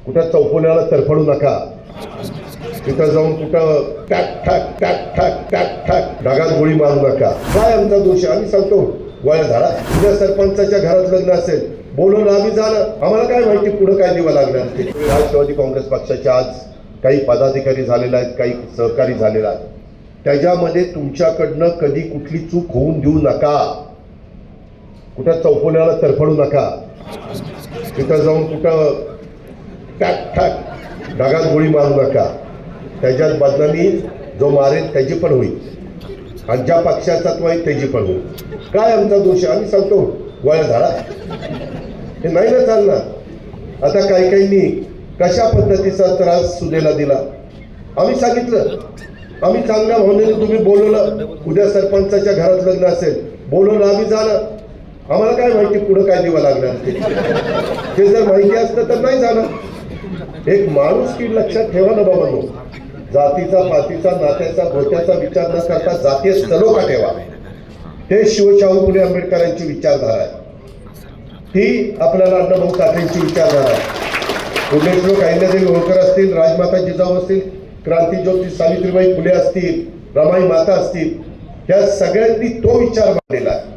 कुठं चौकोनाला तरफडू नका, तिथं जाऊन कुठं टॅक ठाक टॅक ठाक टॅक ठाक ढगात गोळी मारू नका. काय आमचा दोष आहे? आम्ही सांगतो गोळ्या झाला. तुझ्या सरपंचाच्या घरात लग्न असेल, बोलवलं आम्ही झालं. आम्हाला काय माहिती पुढं काय दिवं लागणार ते. राष्ट्रवादी काँग्रेस पक्षाचे आज काही पदाधिकारी झालेले आहेत, काही सहकारी झालेले आहेत. त्याच्यामध्ये तुमच्याकडनं कधी कुठली चूक होऊन देऊ नका. कुठं चौकोनाला तरफडू नका, तिथं जाऊन कुठं टॅक ठाक ढगात गोळी मारू नका. त्याच्यात बदनामी जो मारेल त्याची पण होईल, आणि ज्या पक्षाचा तो आहे त्याची पण होईल. काय आमचा दोष आहे? आम्ही सांगतो गोळ्या झाला. हे नाही ना चालणार. आता काही काहींनी कशा पद्धतीचा त्रास सुनेला दिला. आम्ही सांगितलं, आम्ही चांगल्या भावनेने तुम्ही बोलवलं, उद्या सरपंचाच्या घरात लग्न असेल, बोलवलं आम्ही झालं. आम्हाला काय माहिती पुढं काय दिवं लागणार ते जर माहिती असतं तर नाही झालं. एक माणूस की लक्षात ठेवा ना बाबांनो, जातीचा पातीचा नात्याचा गोत्याचा विचार न करता जातीय सलोखा ठेवा. ते शिवशाहू फुले आंबेडकरांची विचारधारा आहे, ती आपल्याला अण्णाभाऊ साठेंची विचारधारा आहे. पुण्यश्लोक अहिल्यादेवी होळकर असतील, राजमाता जिजाऊ असतील, क्रांतीज्योती सावित्रीबाई फुले असतील, रमाई माता असतील, या सगळ्यांनी तो विचार मांडलेला आहे.